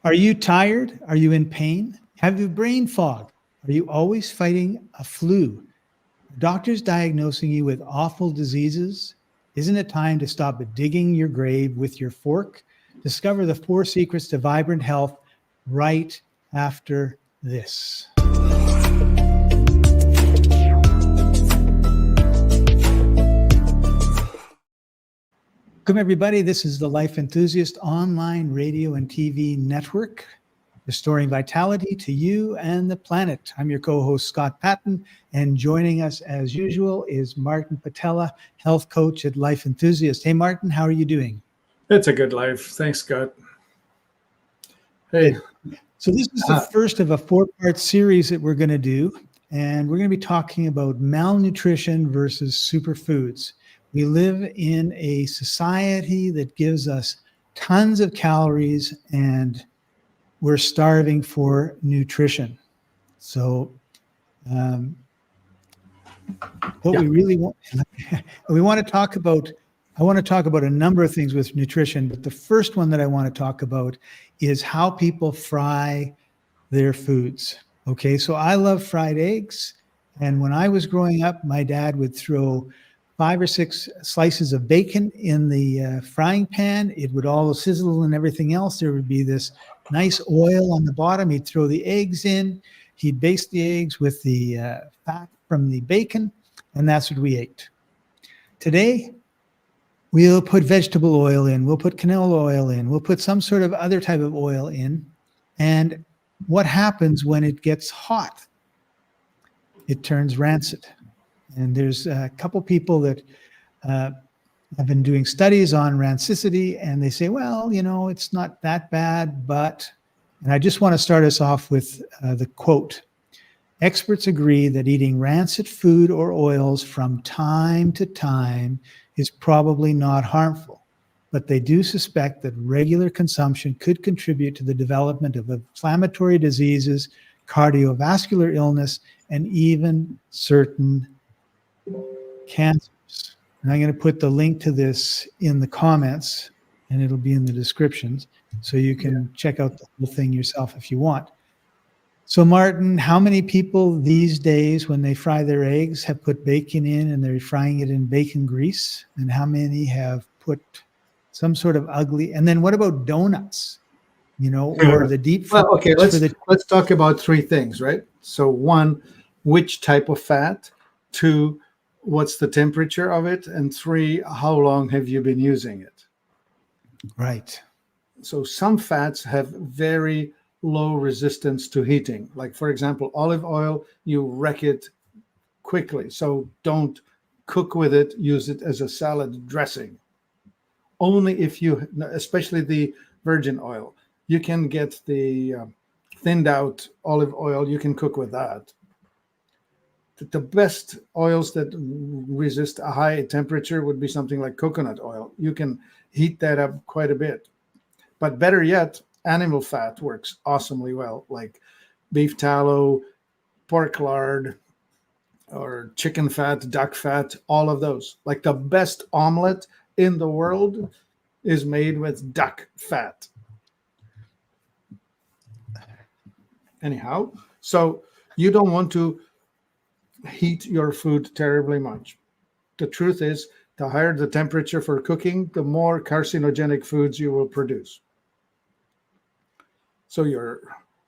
Are you tired? Are you in pain? Have you brain fog? Are you always fighting a flu? Are doctors diagnosing you with awful diseases? Isn't it time to stop digging your grave with your fork? Discover the 4 secrets to vibrant health right after this. Welcome, everybody. This is the Life Enthusiast online radio and TV network, restoring vitality to you and the planet. I'm your co-host, Scott Patton, and joining us as usual is Martin Patella, health coach at Life Enthusiast. Hey, Martin, how are you doing? It's a good life. Thanks, Scott. Hey. Good. So this is the first of a 4-part series that we're going to do, and we're going to be talking about malnutrition versus superfoods. We live in a society that gives us tons of calories, and we're starving for nutrition. So we really want, I want to talk about a number of things with nutrition, but the first one that I want to talk about is how people fry their foods. Okay, so I love fried eggs, and when I was growing up, my dad would throw 5 or 6 slices of bacon in the frying pan. It would all sizzle and everything else. There would be this nice oil on the bottom. He'd throw the eggs in. He'd baste the eggs with the fat from the bacon, and that's what we ate. Today, we'll put vegetable oil in. We'll put canola oil in. We'll put some sort of other type of oil in. And what happens when it gets hot? It turns rancid. And there's a couple people that have been doing studies on rancidity, and they say, well, you know, it's not that bad, but, and I just want to start us off with the quote. Experts agree that eating rancid food or oils from time to time is probably not harmful, but they do suspect that regular consumption could contribute to the development of inflammatory diseases, cardiovascular illness, and even certain cancers. And I'm going to put the link to this in the comments, and it'll be in the descriptions, so you can check out the whole thing yourself if you want. So Martin, how many people these days when they fry their eggs have put bacon in and they're frying it in bacon grease? And how many have put some sort of ugly, and then what about donuts? You know, or the deep fry? Well, okay, let's talk about 3 things, right? So 1, which type of fat? 2, what's the temperature of it? And 3, how long have you been using it? Right. So some fats have very low resistance to heating. Like, for example, olive oil, you wreck it quickly. So don't cook with it. Use it as a salad dressing. Only if you, especially the virgin oil, you can get the thinned out olive oil. You can cook with that. The best oils that resist a high temperature would be something like coconut oil. You can heat that up quite a bit. But better yet, animal fat works awesomely well, like beef tallow, pork lard, or chicken fat, duck fat, all of those. Like the best omelet in the world is made with duck fat. Anyhow, so you don't want to heat your food terribly much. The truth is, the higher the temperature for cooking, the more carcinogenic foods you will produce. So your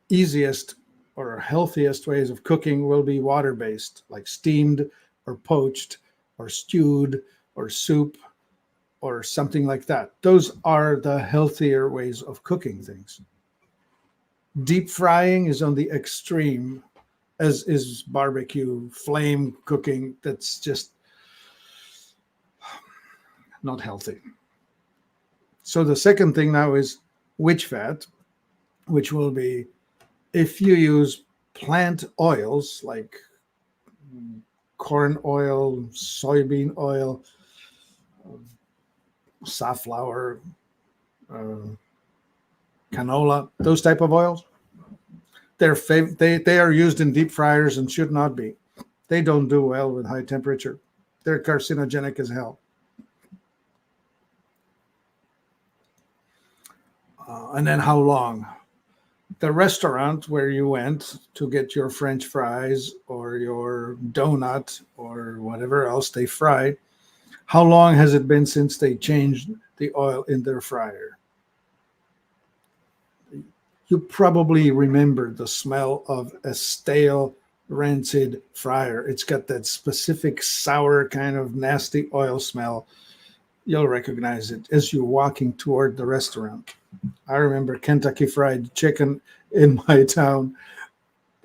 easiest or healthiest ways of cooking will be water-based, like steamed or poached or stewed or soup or something like that. Those are the healthier ways of cooking things. Deep frying is on the extreme, as is barbecue, flame cooking. That's just not healthy. So the second thing now is which fat, which will be, if you use plant oils like corn oil, soybean oil, safflower, canola, those type of oils, they are used in deep fryers and should not be. They don't do well with high temperature. They're carcinogenic as hell. And then how long? the restaurant where you went to get your French fries or your donut or whatever else they fry, how long has it been since they changed the oil in their fryer? You probably remember the smell of a stale, rancid fryer. It's got that specific sour kind of nasty oil smell. You'll recognize it as you're walking toward the restaurant. I remember Kentucky Fried Chicken in my town.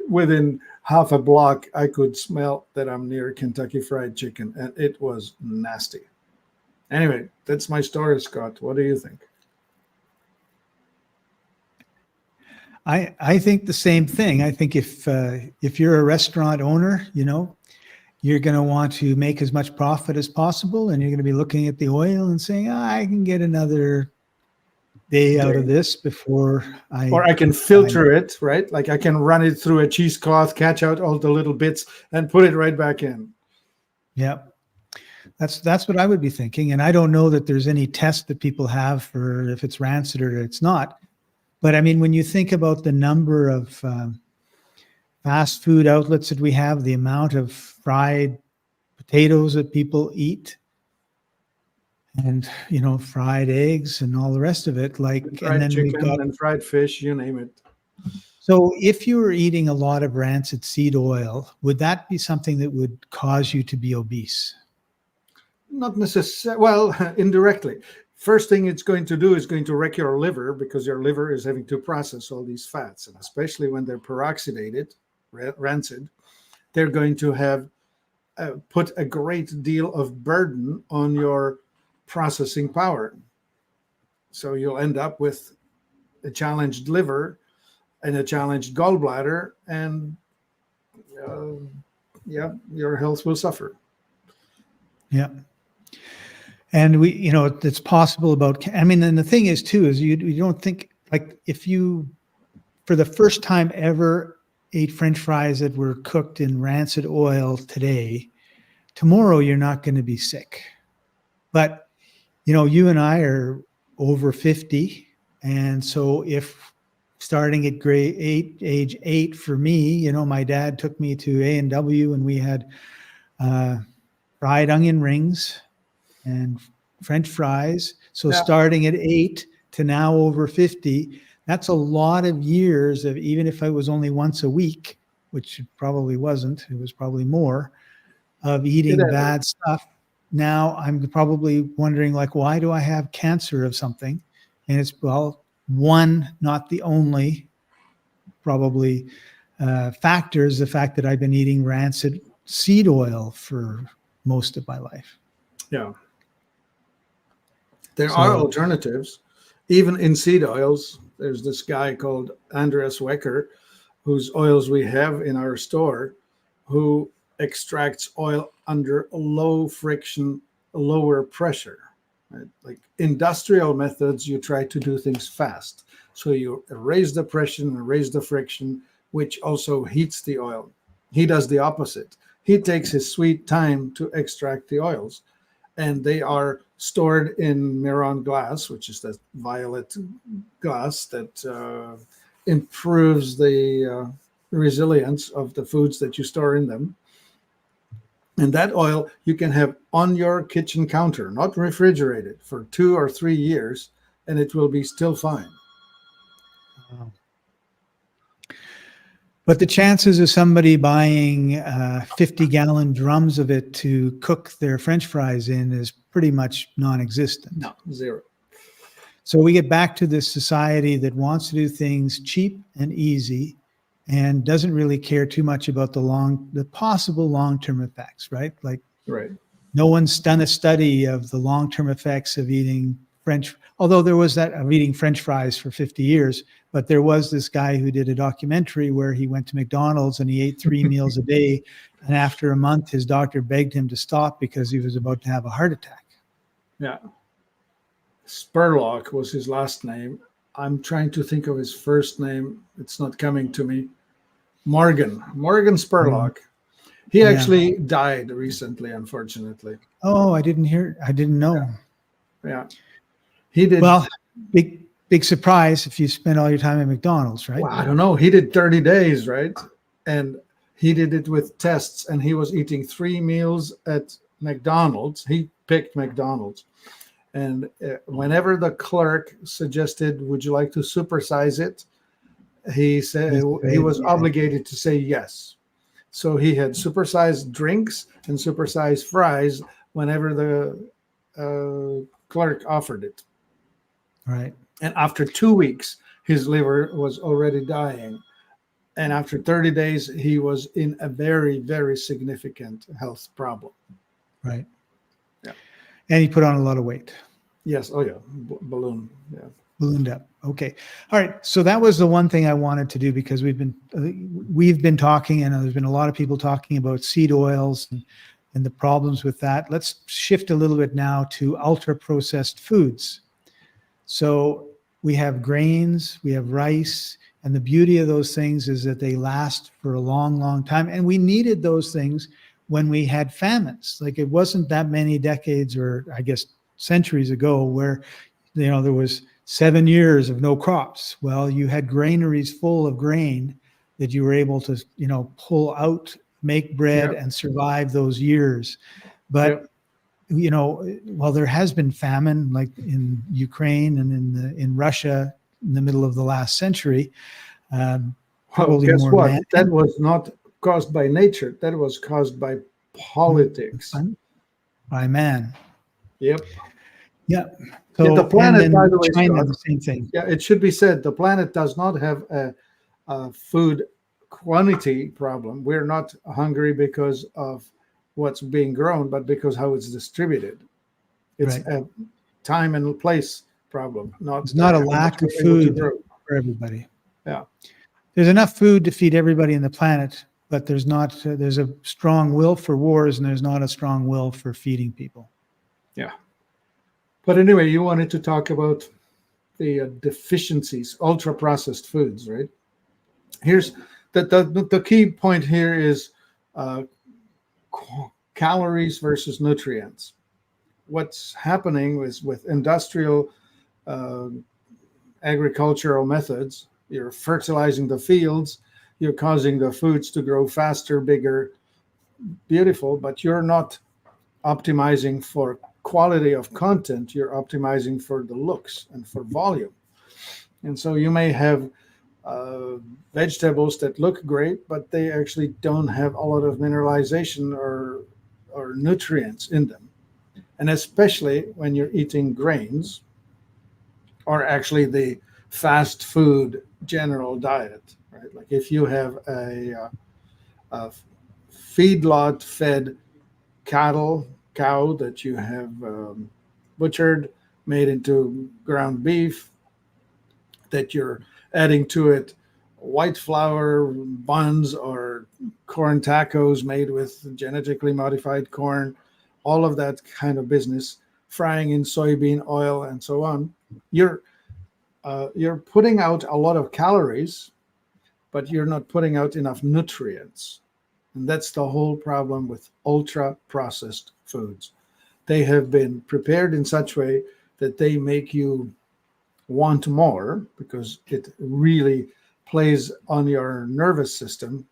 Within half a block, I could smell that I'm near Kentucky Fried Chicken, and it was nasty. Anyway, that's my story, Scott. What do you think? I think the same thing. I think if you're a restaurant owner, you're going to want to make as much profit as possible, and you're going to be looking at the oil and saying, I can get another day out of this before or I can filter it, right? Like I can run it through a cheesecloth, catch out all the little bits, and put it right back in. Yeah, that's what I would be thinking. And I don't know that there's any test that people have for if it's rancid or it's not. But I mean, when you think about the number of fast food outlets that we have, the amount of fried potatoes that people eat, and fried eggs and all the rest of it, And then chicken we've got and fried fish, you name it. So if you were eating a lot of rancid seed oil, would that be something that would cause you to be obese? Not necessarily. Well, indirectly. First thing it's going to do is going to wreck your liver, because your liver is having to process all these fats. And especially when they're peroxidated, rancid, they're going to have put a great deal of burden on your processing power. So you'll end up with a challenged liver and a challenged gallbladder, and your health will suffer. Yeah. And it's possible and the thing is too, is you don't think, like, if you, for the first time ever, ate French fries that were cooked in rancid oil today, tomorrow you're not going to be sick. But, you and I are over 50. And so if starting at age 8 for me, my dad took me to A&W and we had fried onion rings and French fries. So starting at 8 to now over 50, that's a lot of years of, even if I was only once a week, which it probably wasn't, it was probably more, of eating bad stuff. Now I'm probably wondering, why do I have cancer of something? And it's, one, not the only probably factor is the fact that I've been eating rancid seed oil for most of my life. Yeah. There are alternatives, even in seed oils. There's this guy called Andreas Wecker, whose oils we have in our store, who extracts oil under low friction, lower pressure. Right? Like industrial methods, you try to do things fast. So you raise the pressure and raise the friction, which also heats the oil. He does the opposite. He takes his sweet time to extract the oils, and they are stored in Miron glass, which is that violet glass that improves the resilience of the foods that you store in them. And that oil you can have on your kitchen counter, not refrigerated, for 2 or 3 years, and it will be still fine. Wow. But the chances of somebody buying 50-gallon drums of it to cook their French fries in is pretty much non-existent. No, zero. So we get back to this society that wants to do things cheap and easy and doesn't really care too much about the possible long-term effects, right? Like, right. No one's done a study of the long-term effects of eating although there was that of eating French fries for 50 years, but there was this guy who did a documentary where he went to McDonald's and he ate 3 meals a day. And after a month, his doctor begged him to stop because he was about to have a heart attack. Yeah. Spurlock was his last name. I'm trying to think of his first name. It's not coming to me. Morgan Spurlock. He actually died recently, unfortunately. Oh, I didn't know. Yeah. He did. Well, big big surprise if you spend all your time at McDonald's, right? Well, I don't know. He did 30 days, right? And he did it with tests, and he was eating 3 meals at McDonald's. He picked McDonald's. And whenever the clerk suggested, would you like to supersize it? He said he was obligated to say yes. So he had supersized drinks and supersized fries whenever the clerk offered it. Right. And after 2 weeks, his liver was already dying. And after 30 days, he was in a very, very significant health problem. Right. Yeah. And he put on a lot of weight. Yes. Oh, yeah. Balloon. Yeah. Ballooned up. Okay. All right. So that was the one thing I wanted to do, because we've been talking, and there's been a lot of people talking about seed oils and the problems with that. Let's shift a little bit now to ultra processed foods. So we have grains, we have rice, and the beauty of those things is that they last for a long, long time. And we needed those things when we had famines. Like, it wasn't that many decades, or I guess centuries ago, where, there was 7 years of no crops. Well, you had granaries full of grain that you were able to, pull out, make bread, and survive those years. But, while there has been famine, like in Ukraine and in Russia in the middle of the last century, well, guess what? That was not caused by nature. That was caused by politics. By man. Yep. Yeah. So, yeah, the planet, by the way, China, Scott, the same thing. Yeah, it should be said, the planet does not have a food quantity problem. We're not hungry because of what's being grown, but because how it's distributed. It's a time and place problem. It's not a lack of food for everybody. Yeah. There's enough food to feed everybody on the planet, but there's a strong will for wars, and there's not a strong will for feeding people. Yeah. But anyway, you wanted to talk about the deficiencies, ultra processed foods, right? Here's the key point here is calories versus nutrients. What's happening is with industrial agricultural methods, you're fertilizing the fields, you're causing the foods to grow faster, bigger, beautiful, but you're not optimizing for quality of content, you're optimizing for the looks and for volume. And so you may have vegetables that look great, but they actually don't have a lot of mineralization or nutrients in them. And especially when you're eating grains, or actually the fast food general diet, right? Like if you have a feedlot fed cow that you have butchered, made into ground beef, that you're adding to it white flour buns or corn tacos made with genetically modified corn, all of that kind of business, frying in soybean oil and so on, you're putting out a lot of calories, but you're not putting out enough nutrients. And that's the whole problem with ultra processed foods. They have been prepared in such a way that they make you want more, because it really plays on your nervous system.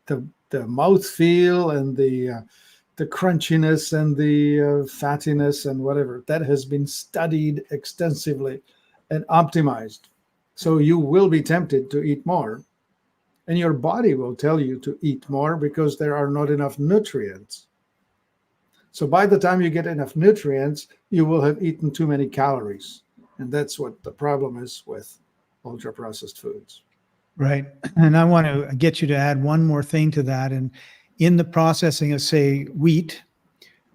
The mouthfeel and the crunchiness and the fattiness and whatever, that has been studied extensively and optimized. So you will be tempted to eat more, and your body will tell you to eat more because there are not enough nutrients. So by the time you get enough nutrients, you will have eaten too many calories. And that's what the problem is with ultra processed foods. Right. And I want to get you to add one more thing to that. And in the processing of, say, wheat,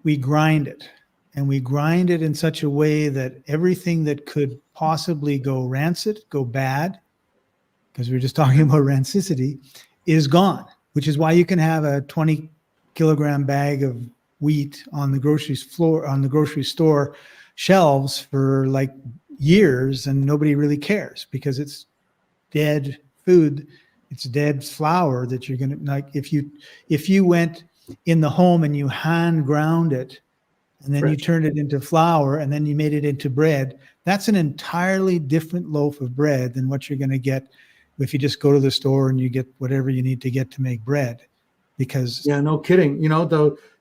we grind it. And we grind it in such a way that everything that could possibly go rancid, go bad, because we were just talking about rancidity, is gone, which is why you can have a 20 kilogram bag of wheat on the grocery store shelves for like years, and nobody really cares, because it's dead food. It's dead flour that you're going to, like, if you went in the home and you hand ground it, and then you turned it into flour, and then you made it into bread, That's an entirely different loaf of bread than what you're going to get if you just go to the store and you get whatever you need to get to make bread. Because Yeah, no kidding.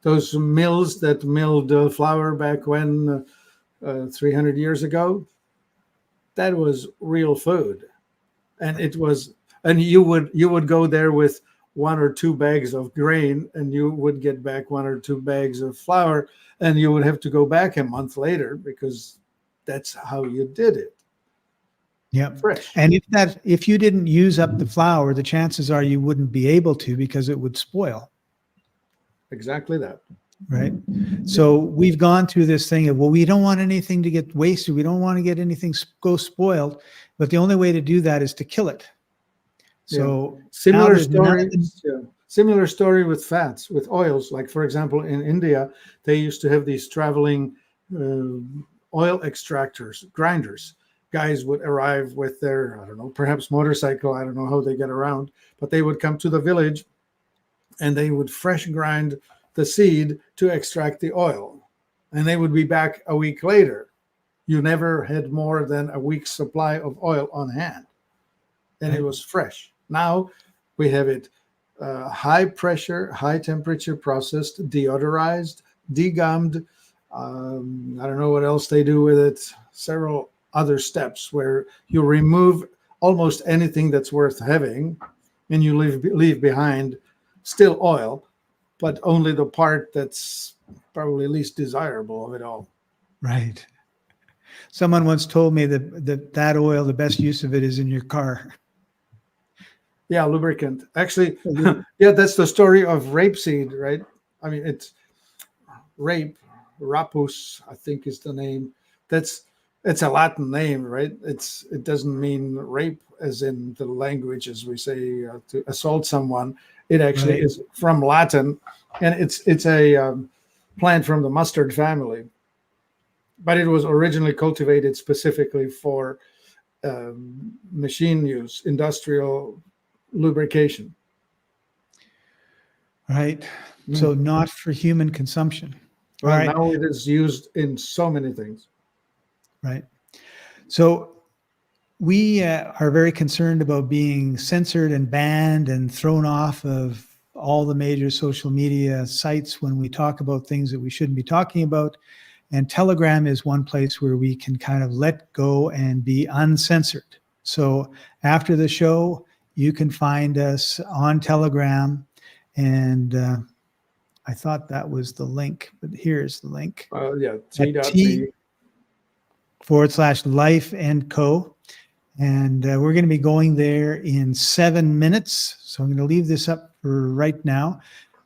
Those mills that milled flour back when 300 years ago, that was real food. And you would go there with 1 or 2 bags of grain, and you would get back 1 or 2 bags of flour, and you would have to go back a month later because that's how you did it. yeah. Fresh. And if you didn't use up the flour, the chances are you wouldn't be able to, because it would spoil. Exactly that. Right. So we've gone through this thing of, well, we don't want anything to get wasted. We don't want to get anything go spoiled. But the only way to do that is to kill it. So Similar story. Similar story with fats, with oils. Like, for example, in India, they used to have these traveling oil extractors, grinders. Guys would arrive with their, I don't know, perhaps motorcycle. I don't know how they get around, but they would come to the village and they would fresh grind the seed to extract the oil. And they would be back a week later. You never had more than a week's supply of oil on hand. And it was fresh. Now we have it high pressure, high temperature processed, deodorized, degummed. I don't know what else they do with it. Several other steps where you remove almost anything that's worth having, and you leave behind still oil, but only the part that's probably least desirable of it all. Right. Someone once told me that oil, the best use of it is in your car. Yeah, lubricant. Actually, yeah, that's the story of rapeseed, right? I mean, it's rapus, I think is the name. It's a Latin name, right? It doesn't mean rape as in the language as we say to assault someone. It actually is from Latin, and it's a plant from the mustard family. But it was originally cultivated specifically for machine use, industrial lubrication. Right. So not for human consumption. Well, right. Now it is used in so many things. Right. So we are very concerned about being censored and banned and thrown off of all the major social media sites when we talk about things that we shouldn't be talking about. And Telegram is one place where we can kind of let go and be uncensored. So after the show, you can find us on Telegram. And I thought that was the link, but here's the link. T.me/Life and Co. And we're going to be going there in 7 minutes. So I'm going to leave this up for right now.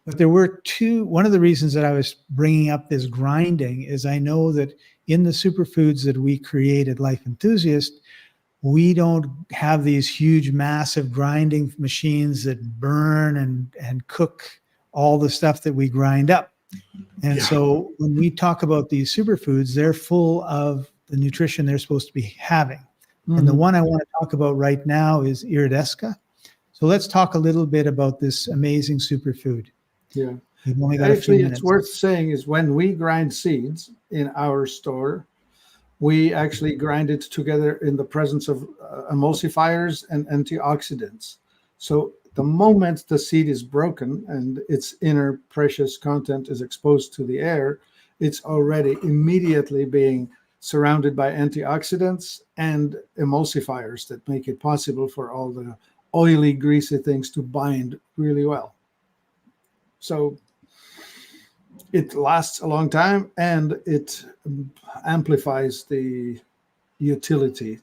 But there were one of the reasons that I was bringing up this grinding is I know that in the superfoods that we create at Life Enthusiast, we don't have these huge, massive grinding machines that burn and cook all the stuff that we grind up. And so when we talk about these superfoods, they're full of the nutrition they're supposed to be having. And the one I want to talk about right now is iridesca. So let's talk a little bit about this amazing superfood. Yeah. We've only got Actually, a few minutes. it's worth saying is when we grind seeds in our store, we actually grind it together in the presence of emulsifiers and antioxidants. So the moment the seed is broken and its inner precious content is exposed to the air, it's already immediately being surrounded by antioxidants and emulsifiers that make it possible for all the oily, greasy things to bind really well. So it lasts a long time and it amplifies the utility.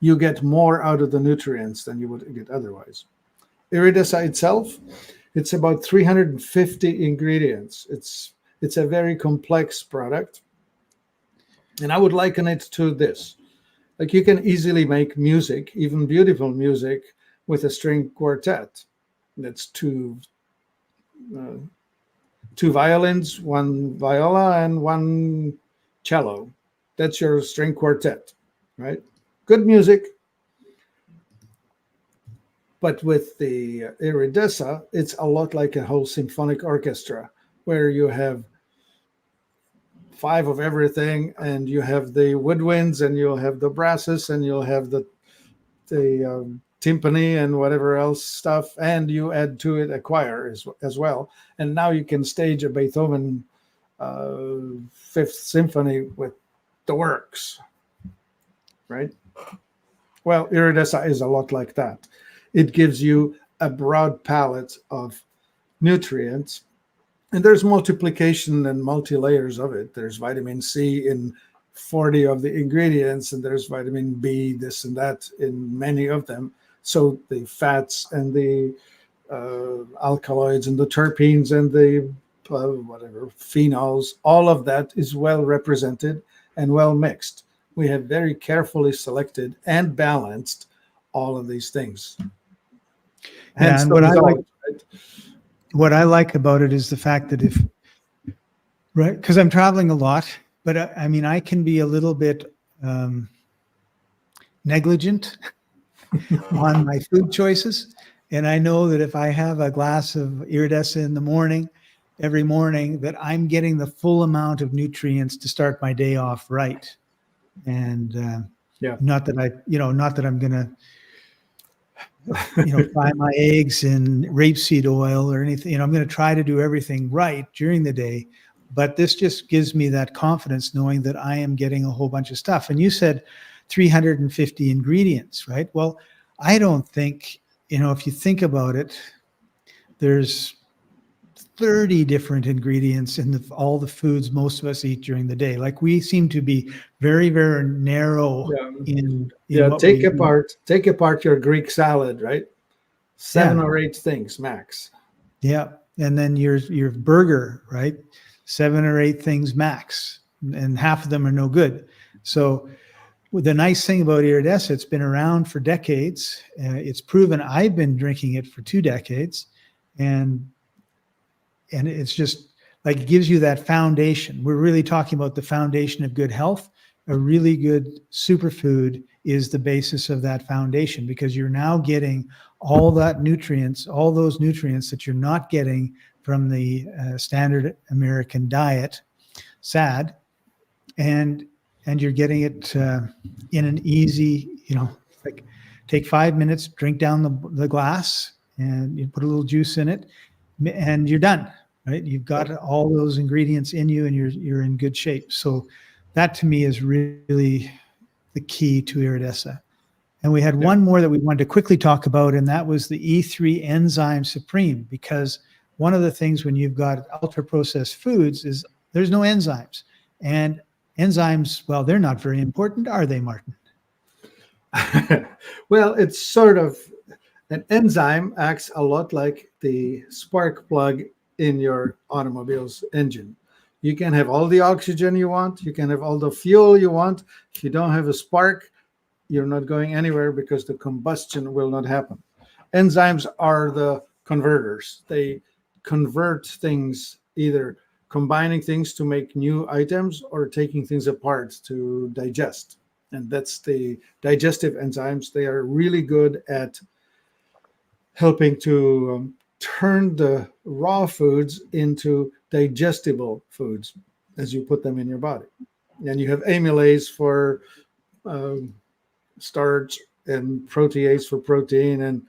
You get more out of the nutrients than you would get otherwise. Iridesca itself, it's about 350 ingredients. It's a very complex product. And I would liken it to this. Like you can easily make music, even beautiful music, with a string quartet. That's two violins, one viola, and one cello. That's your string quartet, right? Good music. But with the iridesca, it's a lot like a whole symphonic orchestra, where you have 5 of everything, and you have the woodwinds, and you'll have the brasses, and you'll have the timpani and whatever else stuff, and you add to it a choir as well. And now you can stage a Beethoven Fifth Symphony with the works, right? Well, iridescent is a lot like that. It gives you a broad palette of nutrients, and there's multiplication and multi-layers of it. There's vitamin C in 40 of the ingredients, and there's vitamin B, this and that in many of them. So the fats and the alkaloids and the terpenes and the whatever phenols, all of that is well represented and well mixed. We have very carefully selected and balanced all of these things. Yeah, and what I like about it is the fact that right, because I'm traveling a lot, but I mean, I can be a little bit negligent on my food choices. And I know that if I have a glass of iridescent in the morning, every morning, that I'm getting the full amount of nutrients to start my day off right. And not that I'm going to, fry my eggs in rapeseed oil or anything. I'm going to try to do everything right during the day. But this just gives me that confidence knowing that I am getting a whole bunch of stuff. And you said 350 ingredients, right? Well, I don't think, if you think about it, there's 30 different ingredients in all the foods most of us eat during the day. Like, we seem to be very, very narrow in what take apart your Greek salad, right? 7 or 8 things max. Yeah. And then your burger, right? 7 or 8 things max, and half of them are no good. So the nice thing about iridescent, it's been around for decades. It's proven. I've been drinking it for 2 decades, and it's just like, it gives you that foundation. We're really talking about the foundation of good health. A really good superfood is the basis of that foundation, because you're now getting all those nutrients that you're not getting from the standard American diet, SAD, and you're getting it in an easy, like, take 5 minutes, drink down the glass, and you put a little juice in it, and you're done, right? You've got all those ingredients in you, and you're in good shape. So that, to me, is really the key to iridescent. And we had one more that we wanted to quickly talk about, and that was the E3 enzyme supreme, because one of the things when you've got ultra-processed foods is there's no enzymes. And enzymes, well, they're not very important, are they, Martin? Well, it's sort of, an enzyme acts a lot like the spark plug in your automobile's engine. You can have all the oxygen you want, you can have all the fuel you want. If you don't have a spark, you're not going anywhere, because the combustion will not happen. Enzymes are the converters. They convert things, either combining things to make new items or taking things apart to digest. And that's the digestive enzymes. They are really good at helping to turn the raw foods into digestible foods as you put them in your body. And you have amylase for starch, and protease for protein, and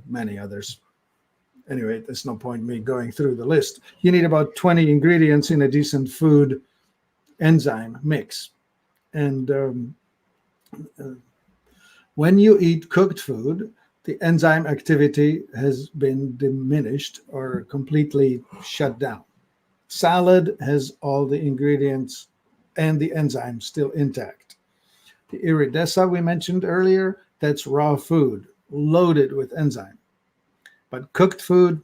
many others. Anyway, there's no point in me going through the list. You need about 20 ingredients in a decent food enzyme mix. And when you eat cooked food, the enzyme activity has been diminished or completely shut down. Salad has all the ingredients and the enzymes still intact. The iridescent we mentioned earlier, that's raw food, loaded with enzyme. But cooked food,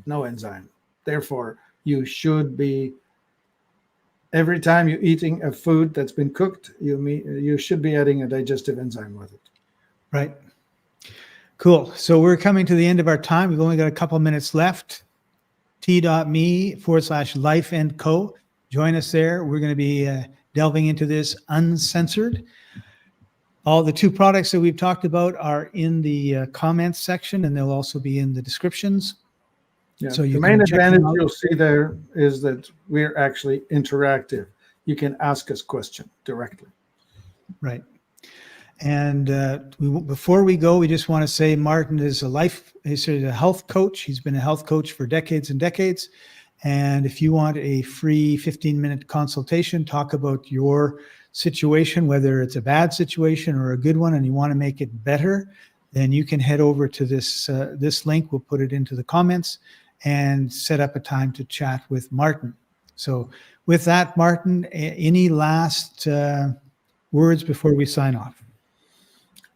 no enzyme. Therefore, you should be, every time you're eating a food that's been cooked, you should be adding a digestive enzyme with it. Right. Cool. So we're coming to the end of our time. We've only got a couple minutes left. t.me/life&co. Join us there. We're going to be delving into this uncensored. All the 2 products that we've talked about are in the comments section, and they'll also be in the descriptions. Yeah. So you The can main check them advantage out. you'll see there is that we're actually interactive. You can ask us questions directly. Right. And before we go, we just want to say Martin is he's a health coach. He's been a health coach for decades and decades. And if you want a free 15-minute consultation, talk about your situation, whether it's a bad situation or a good one, and you want to make it better, then you can head over to this link. We'll put it into the comments and set up a time to chat with Martin. So with that, Martin, any last words before we sign off?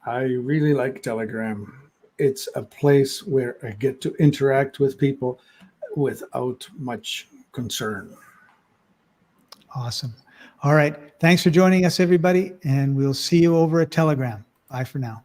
I really like Telegram. It's a place where I get to interact with people without much concern. Awesome. All right. Thanks for joining us, everybody. And we'll see you over at Telegram. Bye for now.